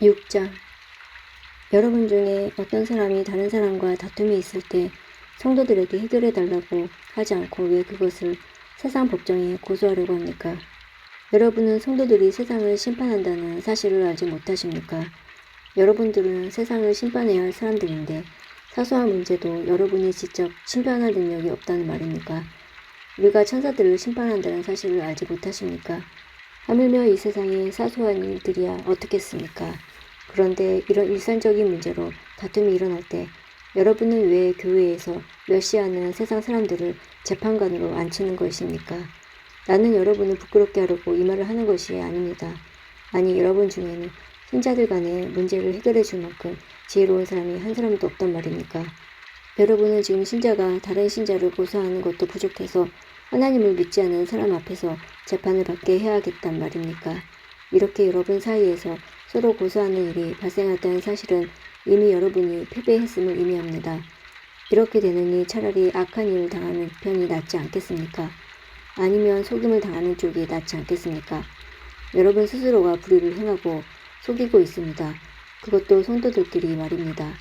6장. 여러분 중에 어떤 사람이 다른 사람과 다툼이 있을 때 성도들에게 해결해달라고 하지 않고 왜 그것을 세상 법정에 고소하려고 합니까? 여러분은 성도들이 세상을 심판한다는 사실을 알지 못하십니까? 여러분들은 세상을 심판해야 할 사람들인데 사소한 문제도 여러분이 직접 심판할 능력이 없다는 말입니까? 우리가 천사들을 심판한다는 사실을 알지 못하십니까? 하물며 이 세상의 사소한 일들이야 어떻겠습니까? 그런데 이런 일상적인 문제로 다툼이 일어날 때 여러분은 왜 교회에서 멸시하는 세상 사람들을 재판관으로 앉히는 것입니까? 나는 여러분을 부끄럽게 하려고 이 말을 하는 것이 아닙니다. 아니, 여러분 중에는 신자들 간의 문제를 해결해 줄 만큼 지혜로운 사람이 한 사람도 없단 말입니까? 여러분은 지금 신자가 다른 신자를 고소하는 것도 부족해서 하나님을 믿지 않는 사람 앞에서 재판을 받게 해야 하겠단 말입니까? 이렇게 여러분 사이에서 서로 고소하는 일이 발생했다는 사실은 이미 여러분이 패배했음을 의미합니다. 이렇게 되느니 차라리 악한 일을 당하는 편이 낫지 않겠습니까? 아니면 속임을 당하는 쪽이 낫지 않겠습니까? 여러분 스스로가 불의를 행하고 속이고 있습니다. 그것도 성도들끼리 말입니다.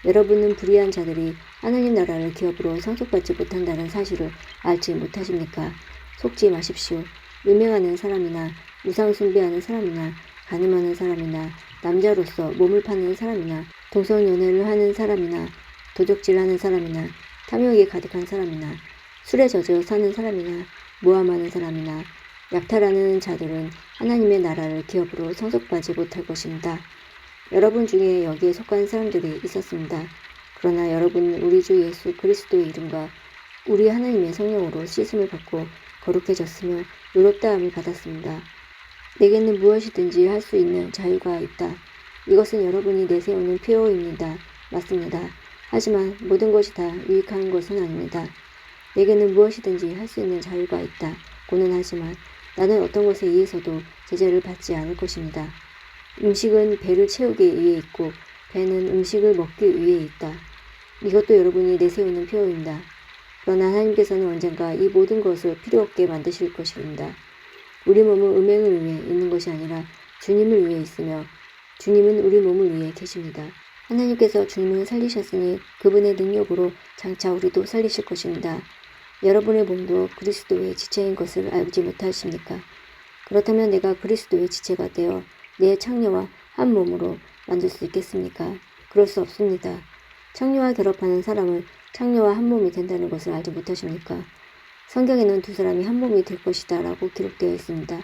여러분은 불의한 자들이 하나님 나라를 기업으로 상속받지 못한다는 사실을 알지 못하십니까? 속지 마십시오. 음행하는 사람이나 우상 숭배하는 사람이나 간음하는 사람이나 남자로서 몸을 파는 사람이나 동성연애를 하는 사람이나 도적질하는 사람이나 탐욕에 가득한 사람이나 술에 젖어 사는 사람이나 모함하는 사람이나 약탈하는 자들은 하나님의 나라를 기업으로 상속받지 못할 것입니다. 여러분 중에 여기에 속한 사람들이 있었습니다. 그러나 여러분은 우리 주 예수 그리스도의 이름과 우리 하나님의 성령으로 씻음을 받고 거룩해졌으며 의롭다함을 받았습니다. 내게는 무엇이든지 할 수 있는 자유가 있다. 이것은 여러분이 내세우는 표어입니다. 맞습니다. 하지만 모든 것이 다 유익한 것은 아닙니다. 내게는 무엇이든지 할 수 있는 자유가 있다. 고는 하지만 나는 어떤 것에 의해서도 제재를 받지 않을 것입니다. 음식은 배를 채우기 위해 있고 배는 음식을 먹기 위해 있다. 이것도 여러분이 내세우는 표어입니다. 그러나 하나님께서는 언젠가 이 모든 것을 필요 없게 만드실 것입니다. 우리 몸은 음행을 위해 있는 것이 아니라 주님을 위해 있으며 주님은 우리 몸을 위해 계십니다. 하나님께서 주님을 살리셨으니 그분의 능력으로 장차 우리도 살리실 것입니다. 여러분의 몸도 그리스도의 지체인 것을 알지 못하십니까? 그렇다면 내가 그리스도의 지체가 되어 내 창녀와 한 몸으로 만들 수 있겠습니까? 그럴 수 없습니다. 창녀와 결합하는 사람은 창녀와 한 몸이 된다는 것을 알지 못하십니까? 성경에는 두 사람이 한 몸이 될 것이다 라고 기록되어 있습니다.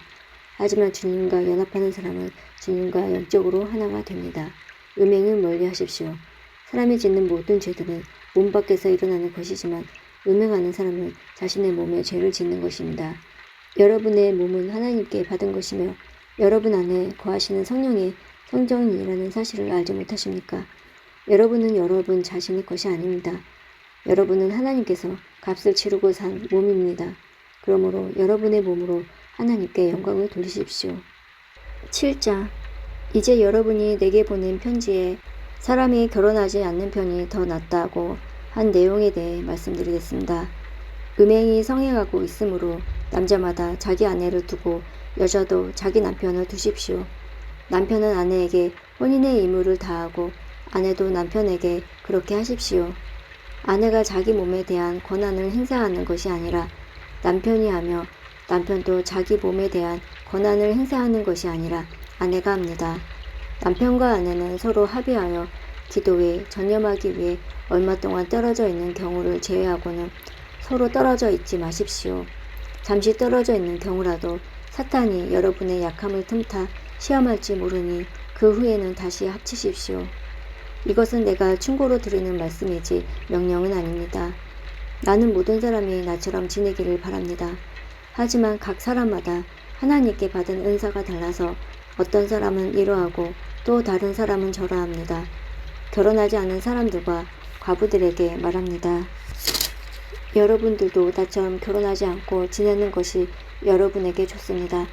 하지만 주님과 연합하는 사람은 주님과 영적으로 하나가 됩니다. 음행은 멀리 하십시오. 사람이 짓는 모든 죄들은 몸 밖에서 일어나는 것이지만 음행하는 사람은 자신의 몸에 죄를 짓는 것입니다. 여러분의 몸은 하나님께 받은 것이며 여러분 안에 거하시는 성령의 성전이라는 사실을 알지 못하십니까? 여러분은 여러분 자신의 것이 아닙니다. 여러분은 하나님께서 값을 치르고 산 몸입니다. 그러므로 여러분의 몸으로 하나님께 영광을 돌리십시오. 7장. 이제 여러분이 내게 보낸 편지에 사람이 결혼하지 않는 편이 더 낫다고 한 내용에 대해 말씀드리겠습니다. 음행이 성행하고 있으므로 남자마다 자기 아내를 두고 여자도 자기 남편을 두십시오. 남편은 아내에게 혼인의 의무를 다하고 아내도 남편에게 그렇게 하십시오. 아내가 자기 몸에 대한 권한을 행사하는 것이 아니라 남편이 하며 남편도 자기 몸에 대한 권한을 행사하는 것이 아니라 아내가 합니다. 남편과 아내는 서로 합의하여 기도에 전념하기 위해 얼마 동안 떨어져 있는 경우를 제외하고는 서로 떨어져 있지 마십시오. 잠시 떨어져 있는 경우라도 사탄이 여러분의 약함을 틈타 시험할지 모르니 그 후에는 다시 합치십시오. 이것은 내가 충고로 드리는 말씀이지 명령은 아닙니다. 나는 모든 사람이 나처럼 지내기를 바랍니다. 하지만 각 사람마다 하나님께 받은 은사가 달라서 어떤 사람은 이러하고 또 다른 사람은 저러합니다. 결혼하지 않은 사람들과 과부들에게 말합니다. 여러분들도 나처럼 결혼하지 않고 지내는 것이 여러분에게 좋습니다.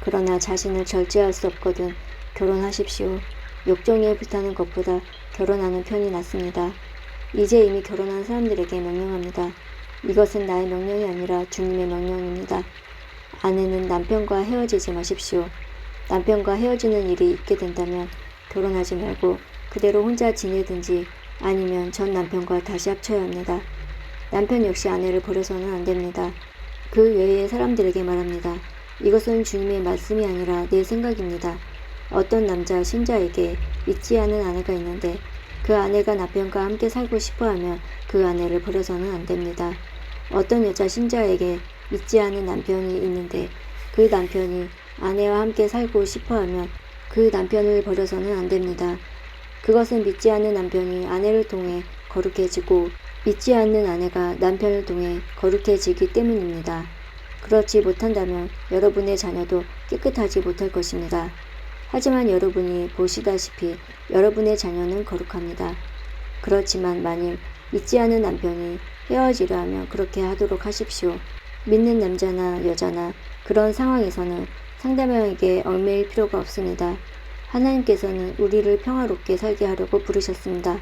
그러나 자신을 절제할 수 없거든 결혼하십시오. 욕정에 불타는 것보다 결혼하는 편이 낫습니다. 이제 이미 결혼한 사람들에게 명령합니다. 이것은 나의 명령이 아니라 주님의 명령입니다. 아내는 남편과 헤어지지 마십시오. 남편과 헤어지는 일이 있게 된다면 결혼하지 말고 그대로 혼자 지내든지 아니면 전 남편과 다시 합쳐야 합니다. 남편 역시 아내를 버려서는 안 됩니다. 그 외의 사람들에게 말합니다. 이것은 주님의 말씀이 아니라 내 생각입니다. 어떤 남자 신자에게 믿지 않은 아내가 있는데 그 아내가 남편과 함께 살고 싶어하면 그 아내를 버려서는 안 됩니다. 어떤 여자 신자에게 믿지 않은 남편이 있는데 그 남편이 아내와 함께 살고 싶어하면 그 남편을 버려서는 안 됩니다. 그것은 믿지 않는 남편이 아내를 통해 거룩해지고 믿지 않는 아내가 남편을 통해 거룩해지기 때문입니다. 그렇지 못한다면 여러분의 자녀도 깨끗하지 못할 것입니다. 하지만 여러분이 보시다시피 여러분의 자녀는 거룩합니다. 그렇지만 만일 믿지 않는 남편이 헤어지려 하면 그렇게 하도록 하십시오. 믿는 남자나 여자나 그런 상황에서는 상대방에게 얽매일 필요가 없습니다. 하나님께서는 우리를 평화롭게 살게 하려고 부르셨습니다.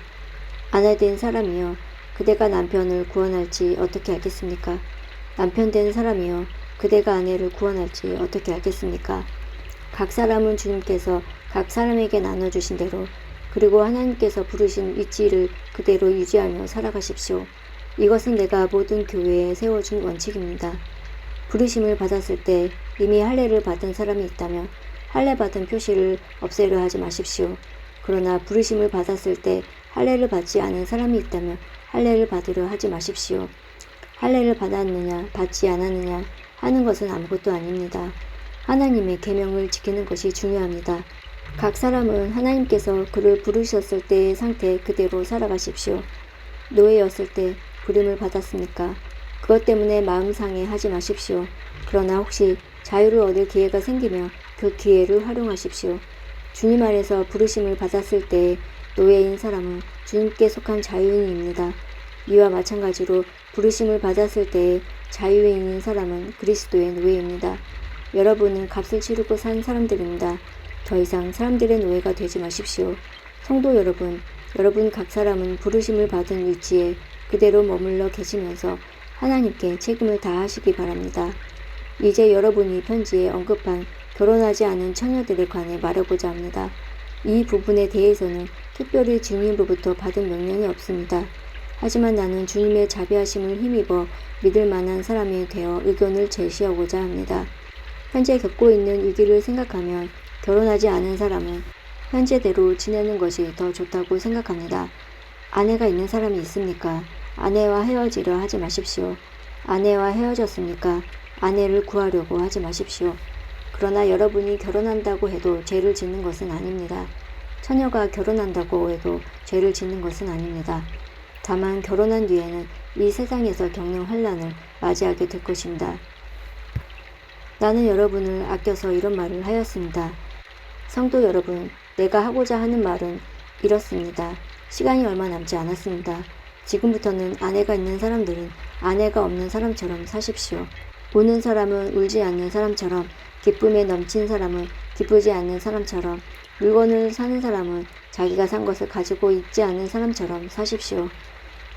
아내 된 사람이여 그대가 남편을 구원할지 어떻게 알겠습니까? 남편 된 사람이여 그대가 아내를 구원할지 어떻게 알겠습니까? 각 사람은 주님께서 각 사람에게 나눠주신 대로 그리고 하나님께서 부르신 위치를 그대로 유지하며 살아가십시오. 이것은 내가 모든 교회에 세워준 원칙입니다. 부르심을 받았을 때 이미 할례를 받은 사람이 있다면 할례 받은 표시를 없애려 하지 마십시오. 그러나 부르심을 받았을 때 할례를 받지 않은 사람이 있다면 할례를 받으려 하지 마십시오. 할례를 받았느냐 받지 않았느냐 하는 것은 아무것도 아닙니다. 하나님의 계명을 지키는 것이 중요합니다. 각 사람은 하나님께서 그를 부르셨을 때의 상태 그대로 살아가십시오. 노예였을 때 부름을 받았습니까? 그것 때문에 마음 상해하지 마십시오. 그러나 혹시 자유를 얻을 기회가 생기면 그 기회를 활용하십시오. 주님 안에서 부르심을 받았을 때의 노예인 사람은 주님께 속한 자유인입니다. 이와 마찬가지로 부르심을 받았을 때의 자유인인 사람은 그리스도의 노예입니다. 여러분은 값을 치르고 산 사람들입니다. 더 이상 사람들의 노예가 되지 마십시오. 성도 여러분, 여러분 각 사람은 부르심을 받은 위치에 그대로 머물러 계시면서 하나님께 책임을 다하시기 바랍니다. 이제 여러분이 편지에 언급한 결혼하지 않은 처녀들에 관해 말하고자 합니다. 이 부분에 대해서는 특별히 주님으로부터 받은 명령이 없습니다. 하지만 나는 주님의 자비하심을 힘입어 믿을 만한 사람이 되어 의견을 제시하고자 합니다. 현재 겪고 있는 위기를 생각하면 결혼하지 않은 사람은 현재대로 지내는 것이 더 좋다고 생각합니다. 아내가 있는 사람이 있습니까? 아내와 헤어지려 하지 마십시오. 아내와 헤어졌습니까? 아내를 구하려고 하지 마십시오. 그러나 여러분이 결혼한다고 해도 죄를 짓는 것은 아닙니다. 처녀가 결혼한다고 해도 죄를 짓는 것은 아닙니다. 다만 결혼한 뒤에는 이 세상에서 겪는 환난을 맞이하게 될 것입니다. 나는 여러분을 아껴서 이런 말을 하였습니다. 성도 여러분, 내가 하고자 하는 말은 이렇습니다. 시간이 얼마 남지 않았습니다. 지금부터는 아내가 있는 사람들은 아내가 없는 사람처럼 사십시오. 우는 사람은 울지 않는 사람처럼, 기쁨에 넘친 사람은 기쁘지 않는 사람처럼, 물건을 사는 사람은 자기가 산 것을 가지고 있지 않은 사람처럼 사십시오.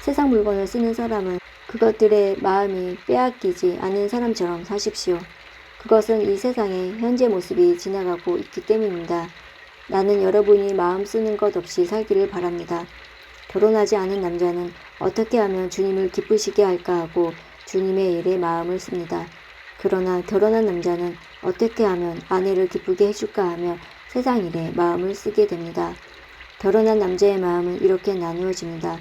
세상 물건을 쓰는 사람은 그것들의 마음이 빼앗기지 않은 사람처럼 사십시오. 그것은 이 세상의 현재 모습이 지나가고 있기 때문입니다. 나는 여러분이 마음 쓰는 것 없이 살기를 바랍니다. 결혼하지 않은 남자는 어떻게 하면 주님을 기쁘시게 할까 하고 주님의 일에 마음을 씁니다. 그러나 결혼한 남자는 어떻게 하면 아내를 기쁘게 해줄까 하며 세상 일에 마음을 쓰게 됩니다. 결혼한 남자의 마음은 이렇게 나누어집니다.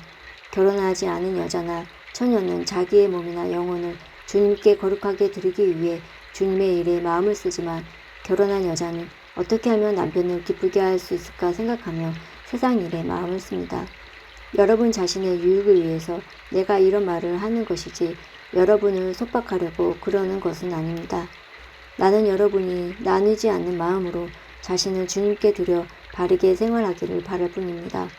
결혼하지 않은 여자나 처녀는 자기의 몸이나 영혼을 주님께 거룩하게 드리기 위해 주님의 일에 마음을 쓰지만 결혼한 여자는 어떻게 하면 남편을 기쁘게 할 수 있을까 생각하며 세상 일에 마음을 씁니다. 여러분 자신의 유익을 위해서 내가 이런 말을 하는 것이지 여러분을 속박하려고 그러는 것은 아닙니다. 나는 여러분이 나누지 않는 마음으로 자신을 주님께 드려 바르게 생활하기를 바랄 뿐입니다.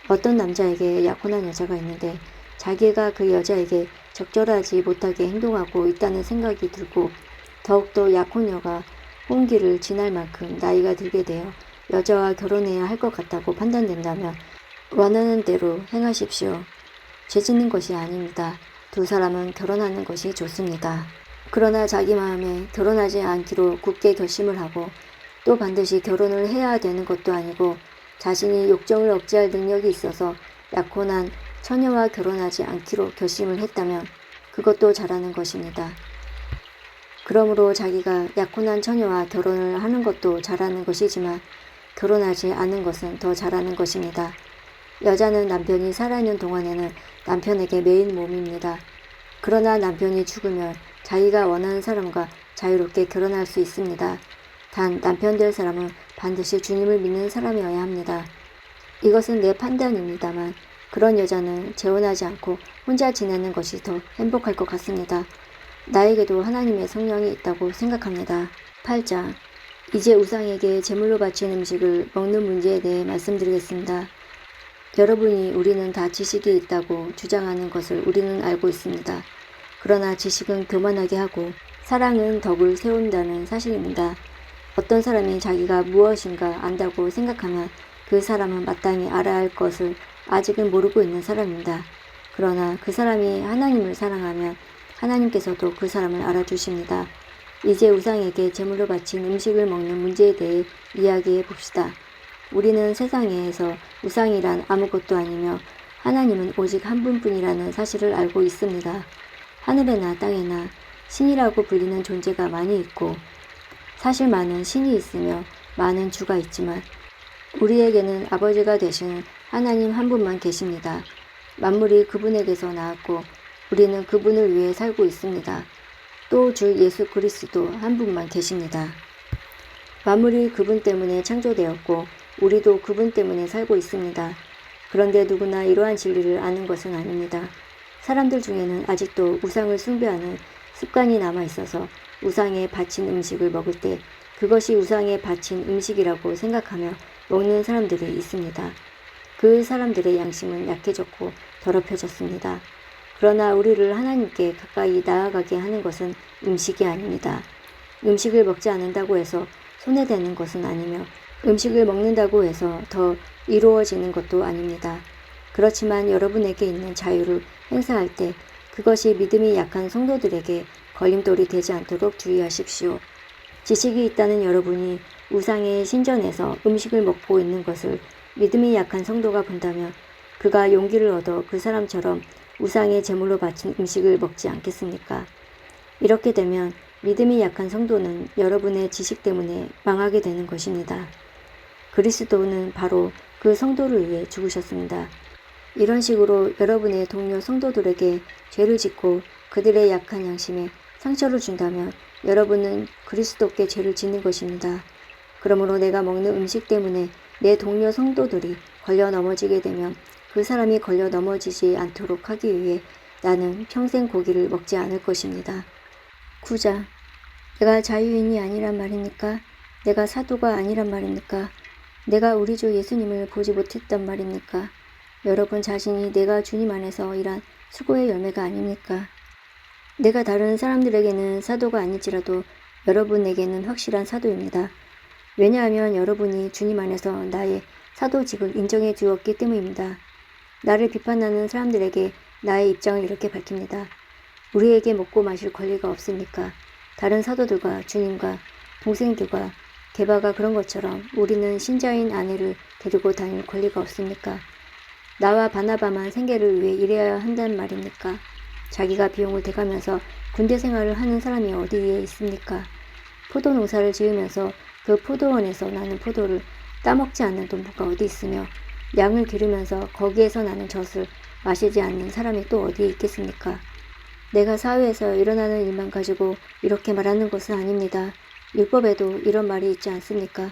어떤 남자에게 약혼한 여자가 있는데 자기가 그 여자에게 적절하지 못하게 행동하고 있다는 생각이 들고 더욱더 약혼녀가 혼기를 지날 만큼 나이가 들게 되어 여자와 결혼해야 할 것 같다고 판단된다면 원하는 대로 행하십시오. 죄 짓는 것이 아닙니다. 두 사람은 결혼하는 것이 좋습니다. 그러나 자기 마음에 결혼하지 않기로 굳게 결심을 하고 또 반드시 결혼을 해야 되는 것도 아니고 자신이 욕정을 억제할 능력이 있어서 약혼한 처녀와 결혼하지 않기로 결심을 했다면 그것도 잘하는 것입니다. 그러므로 자기가 약혼한 처녀와 결혼을 하는 것도 잘하는 것이지만 결혼하지 않는 것은 더 잘하는 것입니다. 여자는 남편이 살아있는 동안에는 남편에게 매인 몸입니다. 그러나 남편이 죽으면 자기가 원하는 사람과 자유롭게 결혼할 수 있습니다. 단 남편 될 사람은 반드시 주님을 믿는 사람이어야 합니다. 이것은 내 판단입니다만 그런 여자는 재혼하지 않고 혼자 지내는 것이 더 행복할 것 같습니다. 나에게도 하나님의 성령이 있다고 생각합니다. 8장. 이제 우상에게 제물로 바친 음식을 먹는 문제에 대해 말씀드리겠습니다. 여러분이 우리는 다 지식이 있다고 주장하는 것을 우리는 알고 있습니다. 그러나 지식은 교만하게 하고 사랑은 덕을 세운다는 사실입니다. 어떤 사람이 자기가 무엇인가 안다고 생각하면 그 사람은 마땅히 알아야 할 것을 아직은 모르고 있는 사람입니다. 그러나 그 사람이 하나님을 사랑하면 하나님께서도 그 사람을 알아주십니다. 이제 우상에게 제물로 바친 음식을 먹는 문제에 대해 이야기해 봅시다. 우리는 세상에서 우상이란 아무것도 아니며 하나님은 오직 한 분뿐이라는 사실을 알고 있습니다. 하늘에나 땅에나 신이라고 불리는 존재가 많이 있고 사실 많은 신이 있으며 많은 주가 있지만 우리에게는 아버지가 되시는 하나님 한 분만 계십니다. 만물이 그분에게서 나왔고 우리는 그분을 위해 살고 있습니다. 또 주 예수 그리스도 한 분만 계십니다. 만물이 그분 때문에 창조되었고 우리도 그분 때문에 살고 있습니다. 그런데 누구나 이러한 진리를 아는 것은 아닙니다. 사람들 중에는 아직도 우상을 숭배하는 습관이 남아 있어서 우상에 바친 음식을 먹을 때 그것이 우상에 바친 음식이라고 생각하며 먹는 사람들이 있습니다. 그 사람들의 양심은 약해졌고 더럽혀졌습니다. 그러나 우리를 하나님께 가까이 나아가게 하는 것은 음식이 아닙니다. 음식을 먹지 않는다고 해서 손해되는 것은 아니며 음식을 먹는다고 해서 더 이루어지는 것도 아닙니다. 그렇지만 여러분에게 있는 자유를 행사할 때 그것이 믿음이 약한 성도들에게 걸림돌이 되지 않도록 주의하십시오. 지식이 있다는 여러분이 우상의 신전에서 음식을 먹고 있는 것을 믿음이 약한 성도가 본다면 그가 용기를 얻어 그 사람처럼 우상의 제물로 바친 음식을 먹지 않겠습니까? 이렇게 되면 믿음이 약한 성도는 여러분의 지식 때문에 망하게 되는 것입니다. 그리스도는 바로 그 성도를 위해 죽으셨습니다. 이런 식으로 여러분의 동료 성도들에게 죄를 짓고 그들의 약한 양심에 상처를 준다면 여러분은 그리스도께 죄를 짓는 것입니다. 그러므로 내가 먹는 음식 때문에 내 동료 성도들이 걸려 넘어지게 되면 그 사람이 걸려 넘어지지 않도록 하기 위해 나는 평생 고기를 먹지 않을 것입니다. 9장. 내가 자유인이 아니란 말입니까? 내가 사도가 아니란 말입니까? 내가 우리 주 예수님을 보지 못했단 말입니까? 여러분 자신이 내가 주님 안에서 일한 수고의 열매가 아닙니까? 내가 다른 사람들에게는 사도가 아닐지라도 여러분에게는 확실한 사도입니다. 왜냐하면 여러분이 주님 안에서 나의 사도직을 인정해 주었기 때문입니다. 나를 비판하는 사람들에게 나의 입장을 이렇게 밝힙니다. 우리에게 먹고 마실 권리가 없습니까? 다른 사도들과 주님과 동생들과 게바가 그런 것처럼 우리는 신자인 아내를 데리고 다닐 권리가 없습니까? 나와 바나바만 생계를 위해 일해야 한단 말입니까? 자기가 비용을 대가면서 군대 생활을 하는 사람이 어디에 있습니까? 포도 농사를 지으면서 그 포도원에서 나는 포도를 따먹지 않는 농부가 어디 있으며 양을 기르면서 거기에서 나는 젖을 마시지 않는 사람이 또 어디에 있겠습니까? 내가 사회에서 일어나는 일만 가지고 이렇게 말하는 것은 아닙니다. 율법에도 이런 말이 있지 않습니까?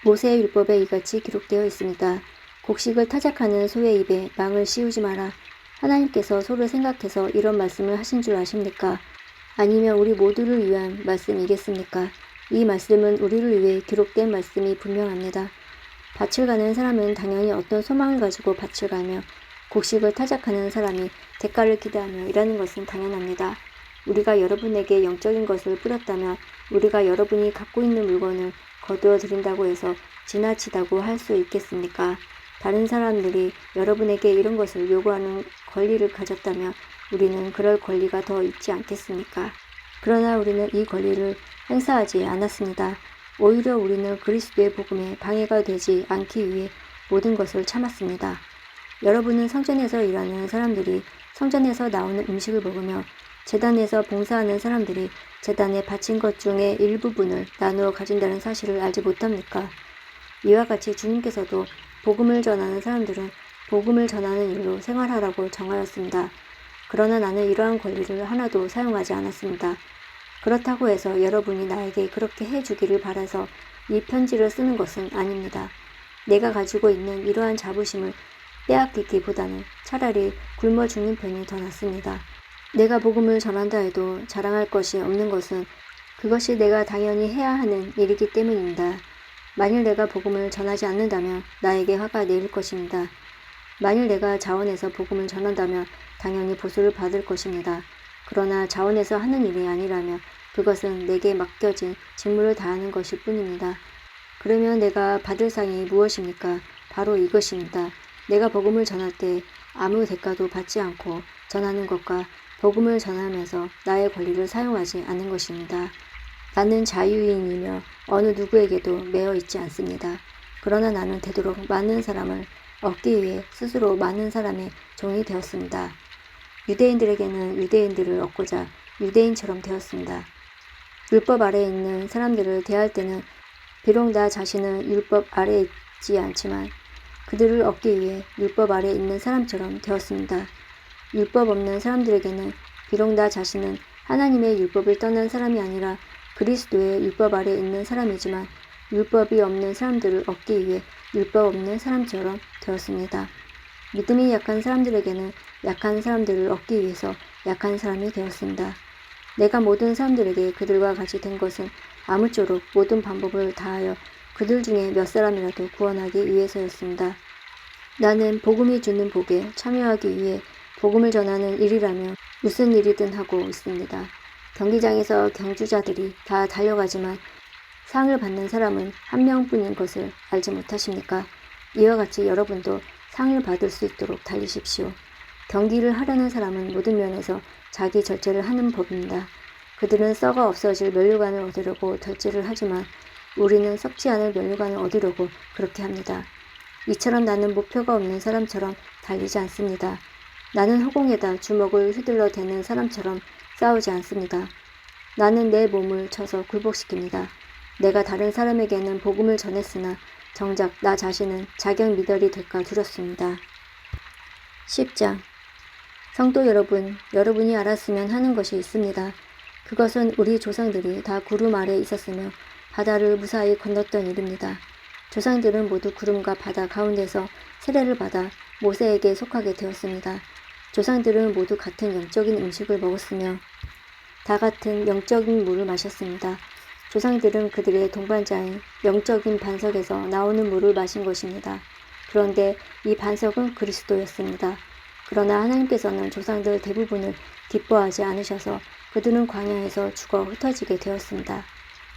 모세의 율법에 이같이 기록되어 있습니다. 곡식을 타작하는 소의 입에 망을 씌우지 마라. 하나님께서 소를 생각해서 이런 말씀을 하신 줄 아십니까? 아니면 우리 모두를 위한 말씀이겠습니까? 이 말씀은 우리를 위해 기록된 말씀이 분명합니다. 밭을 가는 사람은 당연히 어떤 소망을 가지고 밭을 가며 곡식을 타작하는 사람이 대가를 기대하며 일하는 것은 당연합니다. 우리가 여러분에게 영적인 것을 뿌렸다면 우리가 여러분이 갖고 있는 물건을 거두어 드린다고 해서 지나치다고 할 수 있겠습니까? 다른 사람들이 여러분에게 이런 것을 요구하는 권리를 가졌다면 우리는 그럴 권리가 더 있지 않겠습니까? 그러나 우리는 이 권리를 행사하지 않았습니다. 오히려 우리는 그리스도의 복음에 방해가 되지 않기 위해 모든 것을 참았습니다. 여러분은 성전에서 일하는 사람들이 성전에서 나오는 음식을 먹으며 제단에서 봉사하는 사람들이 제단에 바친 것 중에 일부분을 나누어 가진다는 사실을 알지 못합니까? 이와 같이 주님께서도 복음을 전하는 사람들은 복음을 전하는 일로 생활하라고 정하였습니다. 그러나 나는 이러한 권리를 하나도 사용하지 않았습니다. 그렇다고 해서 여러분이 나에게 그렇게 해주기를 바라서 이 편지를 쓰는 것은 아닙니다. 내가 가지고 있는 이러한 자부심을 빼앗기기보다는 차라리 굶어 죽는 편이 더 낫습니다. 내가 복음을 전한다 해도 자랑할 것이 없는 것은 그것이 내가 당연히 해야 하는 일이기 때문입니다. 만일 내가 복음을 전하지 않는다면 나에게 화가 내릴 것입니다. 만일 내가 자원해서 복음을 전한다면 당연히 보수를 받을 것입니다. 그러나 자원해서 하는 일이 아니라면 그것은 내게 맡겨진 직무를 다하는 것일 뿐입니다. 그러면 내가 받을 상이 무엇입니까? 바로 이것입니다. 내가 복음을 전할 때 아무 대가도 받지 않고 전하는 것과 복음을 전하면서 나의 권리를 사용하지 않는 것입니다. 나는 자유인이며 어느 누구에게도 매여 있지 않습니다. 그러나 나는 되도록 많은 사람을 얻기 위해 스스로 많은 사람의 종이 되었습니다. 유대인들에게는 유대인들을 얻고자 유대인처럼 되었습니다. 율법 아래에 있는 사람들을 대할 때는 비록 나 자신은 율법 아래에 있지 않지만 그들을 얻기 위해 율법 아래에 있는 사람처럼 되었습니다. 율법 없는 사람들에게는 비록 나 자신은 하나님의 율법을 떠난 사람이 아니라 그리스도의 율법 아래에 있는 사람이지만 율법이 없는 사람들을 얻기 위해 율법 없는 사람처럼 되었습니다. 믿음이 약한 사람들에게는 약한 사람들을 얻기 위해서 약한 사람이 되었습니다. 내가 모든 사람들에게 그들과 같이 된 것은 아무쪼록 모든 방법을 다하여 그들 중에 몇 사람이라도 구원하기 위해서였습니다. 나는 복음이 주는 복에 참여하기 위해 복음을 전하는 일이라면 무슨 일이든 하고 있습니다. 경기장에서 경주자들이 다 달려가지만 상을 받는 사람은 한 명뿐인 것을 알지 못하십니까? 이와 같이 여러분도 상을 받을 수 있도록 달리십시오. 경기를 하려는 사람은 모든 면에서 자기 절제를 하는 법입니다. 그들은 썩어 없어질 면류관을 얻으려고 절제를 하지만 우리는 썩지 않을 면류관을 얻으려고 그렇게 합니다. 이처럼 나는 목표가 없는 사람처럼 달리지 않습니다. 나는 허공에다 주먹을 휘둘러 대는 사람처럼 싸우지 않습니다. 나는 내 몸을 쳐서 굴복시킵니다. 내가 다른 사람에게는 복음을 전했으나 정작 나 자신은 자격 미달이 될까 두렵습니다. 10장 성도 여러분, 여러분이 알았으면 하는 것이 있습니다. 그것은 우리 조상들이 다 구름 아래 있었으며 바다를 무사히 건넜던 일입니다. 조상들은 모두 구름과 바다 가운데서 세례를 받아 모세에게 속하게 되었습니다. 조상들은 모두 같은 영적인 음식을 먹었으며 다 같은 영적인 물을 마셨습니다. 조상들은 그들의 동반자인 영적인 반석에서 나오는 물을 마신 것입니다. 그런데 이 반석은 그리스도였습니다. 그러나 하나님께서는 조상들 대부분을 기뻐하지 않으셔서 그들은 광야에서 죽어 흩어지게 되었습니다.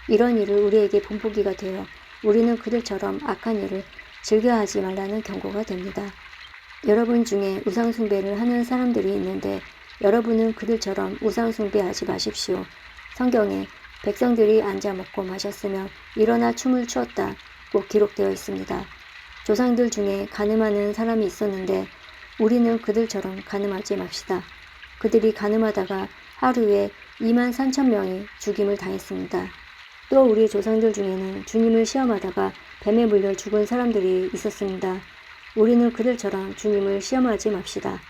이런 일을 우리에게 본보기가 되어 우리는 그들처럼 악한 일을 즐겨하지 말라는 경고가 됩니다. 여러분 중에 우상숭배를 하는 사람들이 있는데 여러분은 그들처럼 우상숭배하지 마십시오. 성경에 백성들이 앉아 먹고 마셨으며 일어나 춤을 추었다 꼭 기록되어 있습니다. 조상들 중에 가늠하는 사람이 있었는데 우리는 그들처럼 가늠하지 맙시다. 그들이 가늠하다가 하루에 23,000명이 죽임을 당했습니다. 또 우리 조상들 중에는 주님을 시험하다가 뱀에 물려 죽은 사람들이 있었습니다. 우리는 그들처럼 주님을 시험하지 맙시다.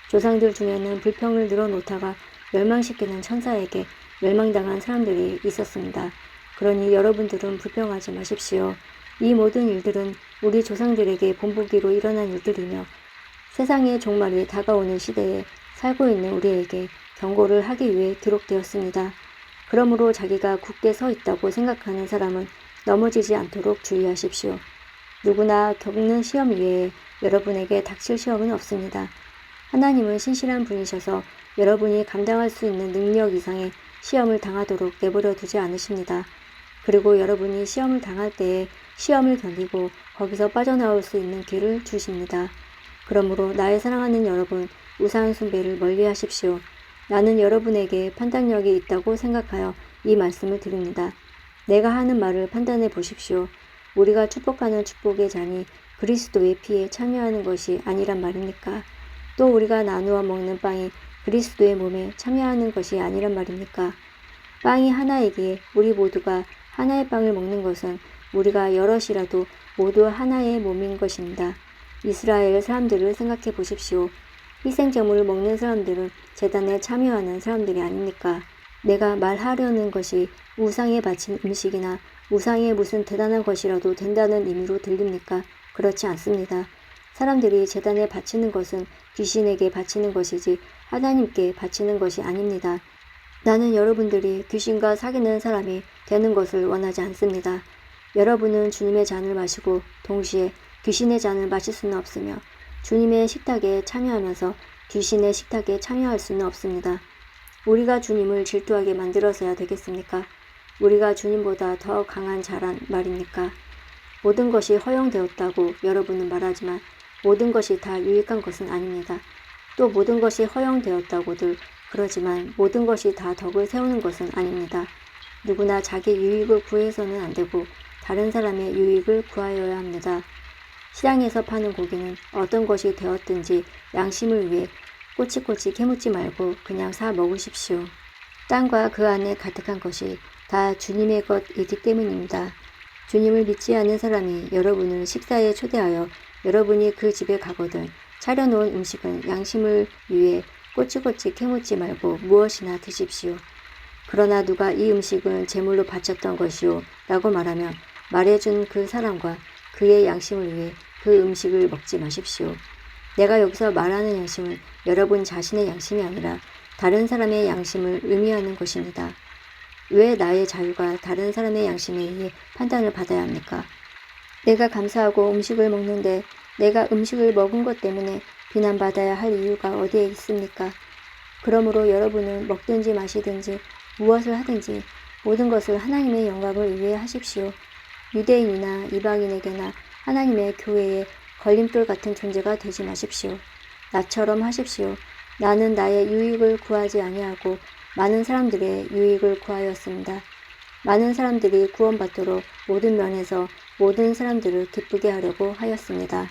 조상들 중에는 불평을 늘어놓다가 멸망시키는 천사에게 멸망당한 사람들이 있었습니다. 그러니 여러분들은 불평하지 마십시오. 이 모든 일들은 우리 조상들에게 본보기로 일어난 일들이며 세상의 종말이 다가오는 시대에 살고 있는 우리에게 경고를 하기 위해 기록되었습니다. 그러므로 자기가 굳게 서 있다고 생각하는 사람은 넘어지지 않도록 주의하십시오. 누구나 겪는 시험 외에 여러분에게 닥칠 시험은 없습니다. 하나님은 신실한 분이셔서 여러분이 감당할 수 있는 능력 이상의 시험을 당하도록 내버려 두지 않으십니다. 그리고 여러분이 시험을 당할 때에 시험을 견디고 거기서 빠져나올 수 있는 길을 주십니다. 그러므로 나의 사랑하는 여러분, 우상 숭배를 멀리 하십시오. 나는 여러분에게 판단력이 있다고 생각하여 이 말씀을 드립니다. 내가 하는 말을 판단해 보십시오. 우리가 축복하는 축복의 잔이 그리스도의 피에 참여하는 것이 아니란 말입니까? 또 우리가 나누어 먹는 빵이 그리스도의 몸에 참여하는 것이 아니란 말입니까? 빵이 하나이기에 우리 모두가 하나의 빵을 먹는 것은 우리가 여럿이라도 모두 하나의 몸인 것입니다. 이스라엘 사람들을 생각해 보십시오. 희생제물을 먹는 사람들은 제단에 참여하는 사람들이 아닙니까? 내가 말하려는 것이 우상에 바친 음식이나 우상에 무슨 대단한 것이라도 된다는 의미로 들립니까? 그렇지 않습니다. 사람들이 제단에 바치는 것은 귀신에게 바치는 것이지 하나님께 바치는 것이 아닙니다. 나는 여러분들이 귀신과 사귀는 사람이 되는 것을 원하지 않습니다. 여러분은 주님의 잔을 마시고 동시에 귀신의 잔을 마실 수는 없으며 주님의 식탁에 참여하면서 귀신의 식탁에 참여할 수는 없습니다. 우리가 주님을 질투하게 만들어서야 되겠습니까? 우리가 주님보다 더 강한 자란 말입니까? 모든 것이 허용되었다고 여러분은 말하지만 모든 것이 다 유익한 것은 아닙니다. 또 모든 것이 허용되었다고들 그러지만 모든 것이 다 덕을 세우는 것은 아닙니다. 누구나 자기 유익을 구해서는 안 되고 다른 사람의 유익을 구하여야 합니다. 시장에서 파는 고기는 어떤 것이 되었든지 양심을 위해 꼬치꼬치 캐묻지 말고 그냥 사 먹으십시오. 땅과 그 안에 가득한 것이 다 주님의 것이기 때문입니다. 주님을 믿지 않는 사람이 여러분을 식사에 초대하여 여러분이 그 집에 가거든 차려놓은 음식은 양심을 위해 꼬치꼬치 캐묻지 말고 무엇이나 드십시오. 그러나 누가 이 음식은 제물로 바쳤던 것이요 라고 말하면 말해준 그 사람과 그의 양심을 위해 그 음식을 먹지 마십시오. 내가 여기서 말하는 양심은 여러분 자신의 양심이 아니라 다른 사람의 양심을 의미하는 것입니다. 왜 나의 자유가 다른 사람의 양심에 의해 판단을 받아야 합니까? 내가 감사하고 음식을 먹는데 내가 음식을 먹은 것 때문에 비난받아야 할 이유가 어디에 있습니까? 그러므로 여러분은 먹든지 마시든지 무엇을 하든지 모든 것을 하나님의 영광을 위해 하십시오. 유대인이나 이방인에게나 하나님의 교회에 걸림돌 같은 존재가 되지 마십시오. 나처럼 하십시오. 나는 나의 유익을 구하지 아니하고 많은 사람들의 유익을 구하였습니다. 많은 사람들이 구원받도록 모든 면에서 모든 사람들을 기쁘게 하려고 하였습니다.